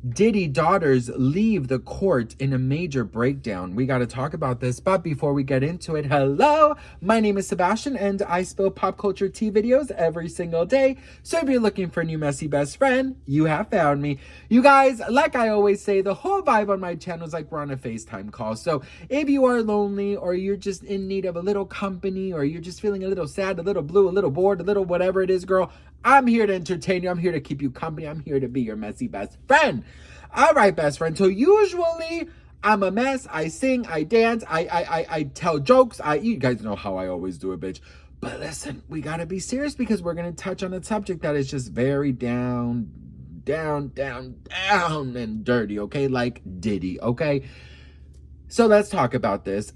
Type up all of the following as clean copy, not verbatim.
Diddy daughters leave the court in a major breakdown. We got to talk about this, but before we get into it, hello, my name is Sebastian and I spill pop culture tea videos every single day. So if you're looking for a new messy best friend, you have found me. You guys, like I always say, the whole vibe on my channel is like we're on a FaceTime call. So if you are lonely or you're just in need of a little company or you're just feeling a little sad, a little blue, a little bored, a little whatever it is, girl, I'm here to entertain you. I'm here to keep you company. I'm here to be your messy best friend. All right, best friend. So usually I'm a mess. I sing, I dance, I tell jokes. You guys know how I always do it, bitch. But listen, we got to be serious because we're going to touch on a subject that is just very down and dirty, okay? Like Diddy, okay? So let's talk about this.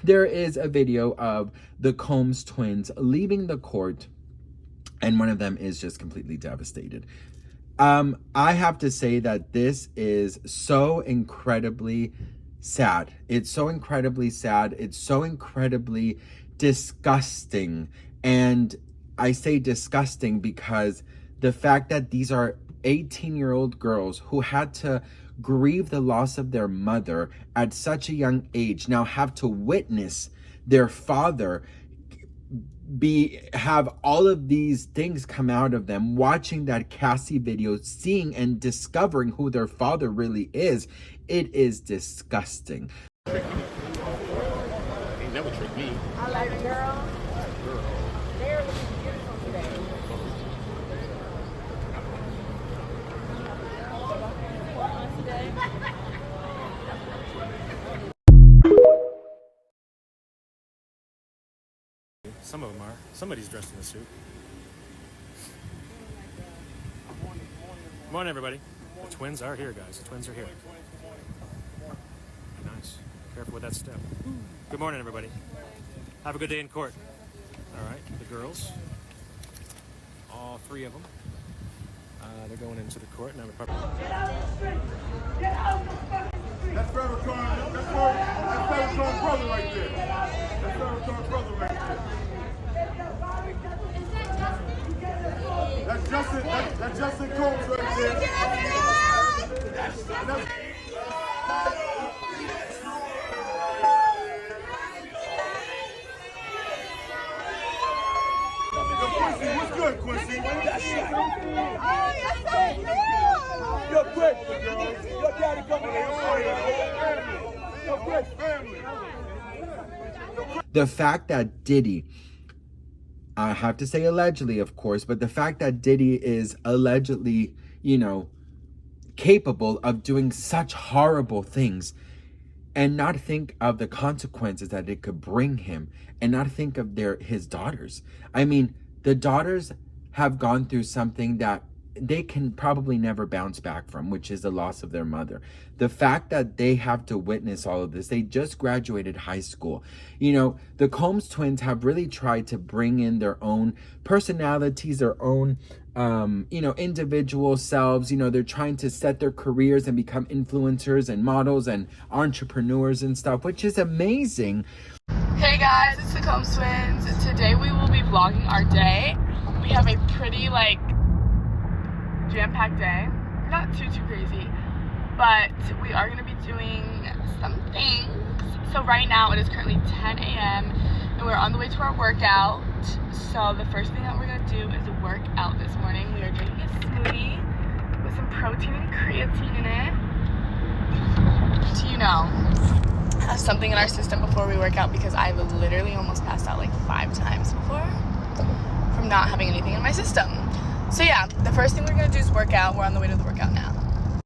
There is a video of the Combs twins leaving the court, and one of them is just completely devastated. I have to say that this is so incredibly sad. It's so incredibly sad. It's so incredibly disgusting. And I say disgusting because the fact that these are 18-year-old girls who had to grieve the loss of their mother at such a young age now have to witness their father have all of these things come out of them, watching that Cassie video, seeing and discovering who their father really is. It is disgusting. He never tricked me. I like a girl. They're looking beautiful today. Some of them are. Somebody's dressed in a suit. Good morning, everybody. The twins are here, guys. The twins are here. Nice. Careful with that step. Good morning, everybody. Have a good day in court. All right, the girls. All three of them. They're going into the court now. Get out of the street! Get out of the fucking street! That's Farrakhan's brother right there. That's Farrakhan's brother right there. That's Justin Combs right there. Quincy, what's good, Quincy? Oh, you're so cute! You're great, girl. Your daddy coming in. You're great family. The fact that Diddy, I have to say allegedly, of course, but the fact that Diddy is allegedly, capable of doing such horrible things and not think of the consequences that it could bring him and not think of his daughters. I mean, the daughters have gone through something that they can probably never bounce back from, which is the loss of their mother. The fact that they have to witness all of this, they just graduated high school. The Combs twins have really tried to bring in their own personalities, their own, individual selves. They're trying to set their careers and become influencers and models and entrepreneurs and stuff, which is amazing. Hey guys, it's the Combs twins. Today we will be vlogging our day. We have a pretty, jam-packed day. Not too crazy, but we are going to be doing some things. So right now it is currently 10 a.m. and we're on the way to our workout. So the first thing that we're going to do is work out this morning. We are drinking a smoothie with some protein and creatine in it to, have something in our system before we work out, because I've literally almost passed out 5 times before from not having anything in my system. So yeah, the first thing we're gonna do is work out. We're on the way to the workout now.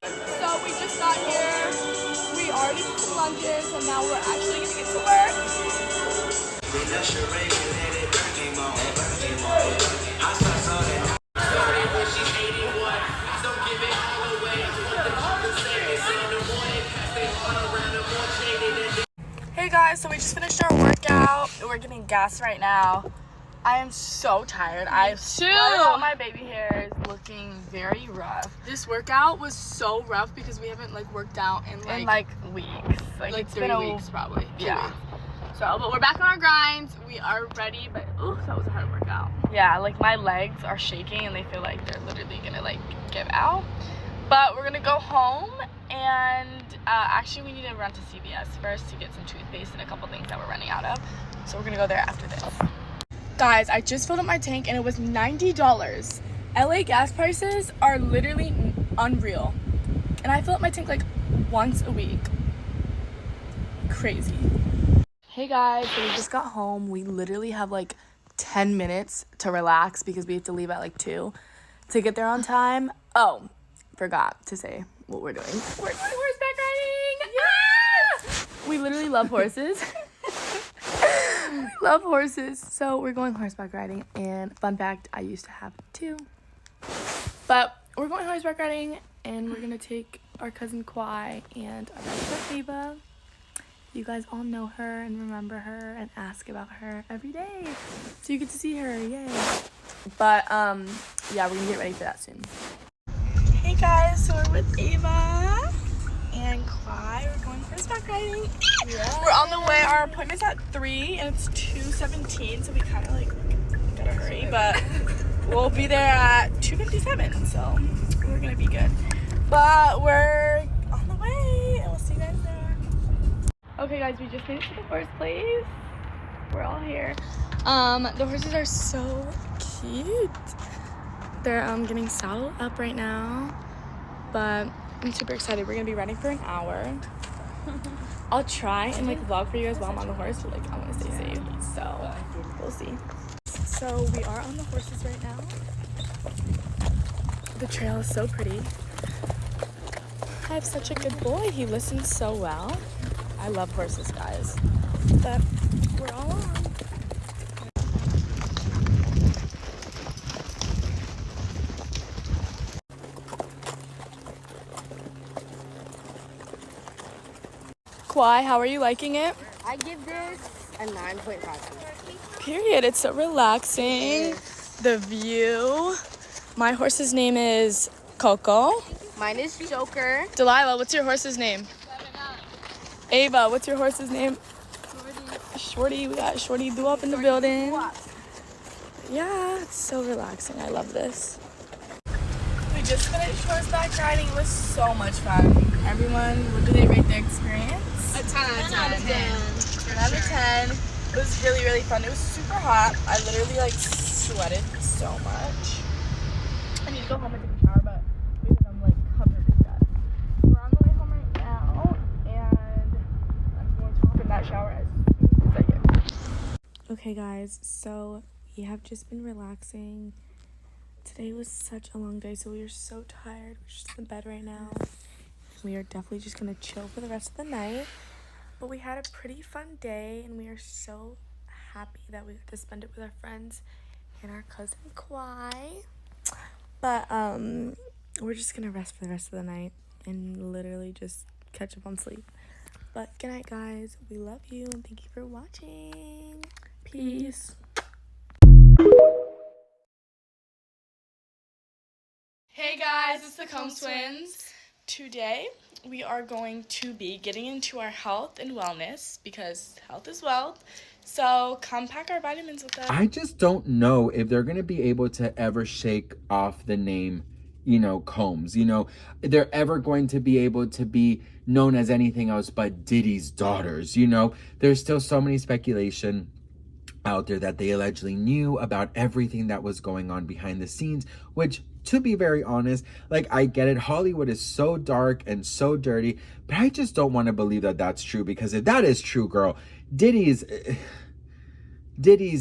So we just got here. We already did some lunges and now we're actually gonna get to work. Hey guys, so we just finished our workout. We're getting gas right now. I am so tired. I swear my baby hair is looking very rough. This workout was so rough because we haven't worked out in weeks. It's 3 weeks probably. Yeah. So, but we're back on our grinds. We are ready, but that was a hard workout. Yeah, my legs are shaking and they feel like they're literally gonna give out. But we're gonna go home and actually we need to run to CVS first to get some toothpaste and a couple things that we're running out of. So we're gonna go there after this. Guys, I just filled up my tank and it was $90. LA gas prices are literally unreal. And I fill up my tank like once a week. Crazy. Hey guys, so we just got home. We literally have like 10 minutes to relax because we have to leave at like 2 to get there on time. Oh, forgot to say what we're doing. We're going horseback riding! Yeah! We literally love horses. We love horses. So we're going horseback riding, and fun fact, I used to have 2. But we're going horseback riding, and we're gonna take our cousin Kwai and our best friend Ava. You guys all know her and remember her and ask about her every day. So you get to see her, yay. But, yeah, we're gonna get ready for that soon. Hey guys, so we're with Ava and Kwai. We're going horseback riding. Yeah. We're on the way. Our appointment's at 3 and it's 2:17, so we kind of like gotta hurry. But we'll be there at 2:57, so we're gonna be good. But we're on the way and we'll see you guys there. Okay guys, we just made it to the horse place. We're all here. The horses are so cute. They're getting saddled up right now, but I'm super excited. We're gonna be riding for an hour. I'll try and like vlog for you guys while I'm on the horse, but like I want to stay safe, so we'll see. So we are on the horses right now. The trail is so pretty. I have such a good boy. He listens so well. I love horses, guys. But we're all on. Kwai, how are you liking it? I give this a 9.5. Period. It's so relaxing. The view. My horse's name is Coco. Mine is Joker. Delilah, what's your horse's name? Ava, what's your horse's name? Shorty. We got Shorty Doo up in the building. Yeah, it's so relaxing. I love this. We just finished horseback riding. It was so much fun. Everyone, what do they rate their experience? A 10 out of 10. 10 out of 10. It was really, really fun. It was super hot. I literally like sweated so much. I need to go home and take a shower, but because I'm like covered in sweat. We're on the way home right now, and I'm going to hop in that shower as soon as I get. Okay, guys, so we have just been relaxing. Today was such a long day, so we are so tired. We're just in bed right now. We are definitely just gonna chill for the rest of the night. But we had a pretty fun day, and we are so happy that we got to spend it with our friends and our cousin Kwai. But we're just gonna rest for the rest of the night and literally just catch up on sleep. But good night, guys. We love you and thank you for watching. Peace. Hey guys, it's the Combs Twins. Today we are going to be getting into our health and wellness because health is wealth. So come pack our vitamins with us. I just don't know if they're going to be able to ever shake off the name, Combs. They're ever going to be able to be known as anything else but Diddy's daughters. There's still so many speculation out there that they allegedly knew about everything that was going on behind the scenes, which, to be very honest, I get it. Hollywood is so dark and so dirty, but I just don't want to believe that that's true, because if that is true, girl, Diddy's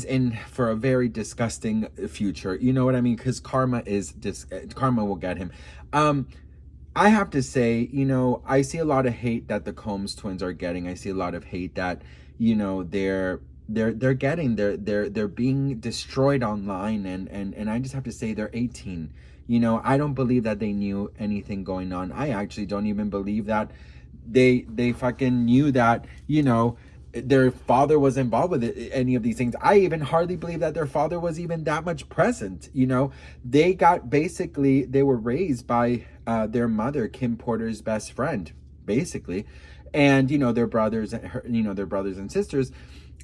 in for a very disgusting future. You know what I mean? Because karma will get him. I have to say, I see a lot of hate that the Combs twins are getting. I see a lot of hate that, they're getting. They're being destroyed online, and I just have to say they're 18. I don't believe that they knew anything going on. I actually don't even believe that they fucking knew that, their father was involved with any of these things. I even hardly believe that their father was even that much present. They were raised by their mother, Kim Porter's best friend, basically. And, their brothers and sisters.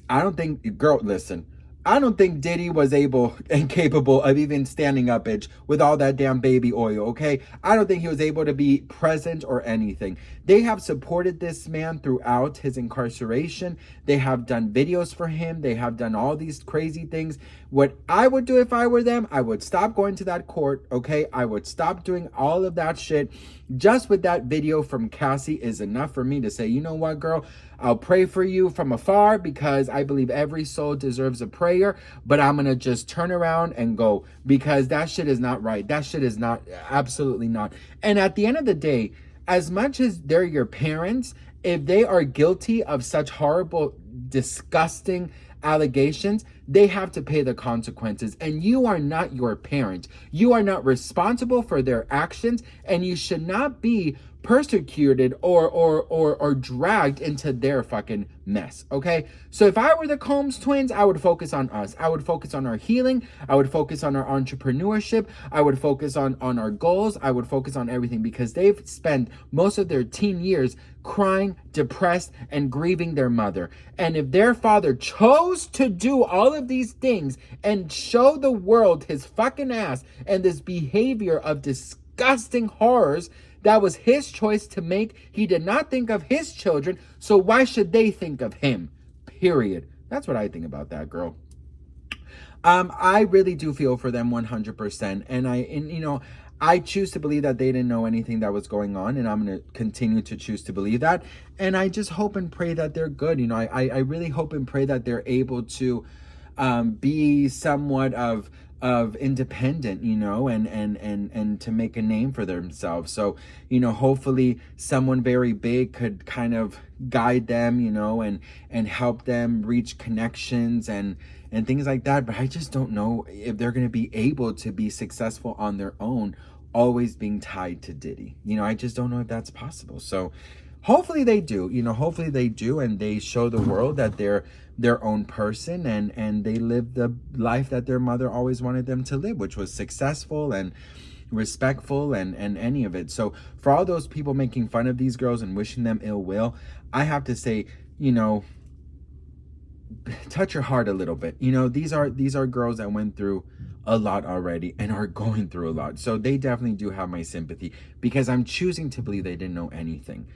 I don't think, girl, listen, I don't think Diddy was able and capable of even standing up, bitch, with all that damn baby oil, okay? I don't think he was able to be present or anything. They have supported this man throughout his incarceration. They have done videos for him. They have done all these crazy things. What I would do if I were them, I would stop going to that court, okay? I would stop doing all of that shit. Just with that video from Cassie is enough for me to say, you know what, girl? I'll pray for you from afar because I believe every soul deserves a prayer, but I'm going to just turn around and go because that shit is not right. That shit is not, absolutely not. And at the end of the day, as much as they're your parents, if they are guilty of such horrible, disgusting allegations, they have to pay the consequences. And you are not your parent. You are not responsible for their actions, and you should not be persecuted or dragged into their fucking mess, okay? So if I were the Combs twins, I would focus on us. I would focus on our healing. I would focus on our entrepreneurship. I would focus on our goals. I would focus on everything because they've spent most of their teen years crying, depressed, and grieving their mother. And if their father chose to do all of these things and show the world his fucking ass and this behavior of disgusting horrors, that was his choice to make. He did not think of his children, so why should they think of him? Period. That's what I think about that, girl. I really do feel for them 100%. And you know, I choose to believe that they didn't know anything that was going on, and I'm going to continue to choose to believe that. And I just hope and pray that they're good. You know, I really hope and pray that they're able to be somewhat of independent, you know, and to make a name for themselves. So, you know, hopefully someone very big could kind of guide them, you know, and help them reach connections and things like that. But I just don't know if they're going to be able to be successful on their own, always being tied to Diddy. You know, I just don't know if that's possible. So hopefully they do, you know, hopefully they do. And they show the world that they're their own person and they live the life that their mother always wanted them to live, which was successful and respectful and any of it. So for all those people making fun of these girls and wishing them ill will, I have to say, you know, touch your heart a little bit. You know, these are girls that went through a lot already and are going through a lot. So they definitely do have my sympathy because I'm choosing to believe they didn't know anything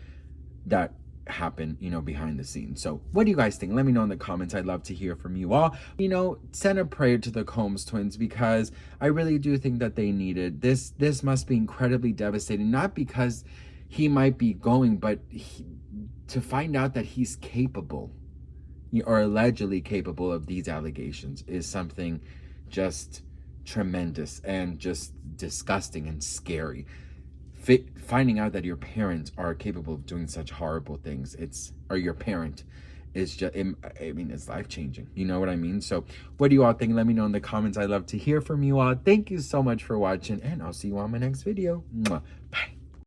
that happened, you know, behind the scenes. So what do you guys think? Let me know in the comments. I'd love to hear from you all. You know, send a prayer to the Combs twins because I really do think that they need it. This must be incredibly devastating, not because he might be going, but to find out that he's capable or allegedly capable of these allegations is something just tremendous and just disgusting and scary. Finding out that your parents are capable of doing such horrible things, or your parent is just, I mean, it's life-changing. You know what I mean? So what do you all think? Let me know in the comments. I'd love to hear from you all. Thank you so much for watching, and I'll see you on my next video. Bye.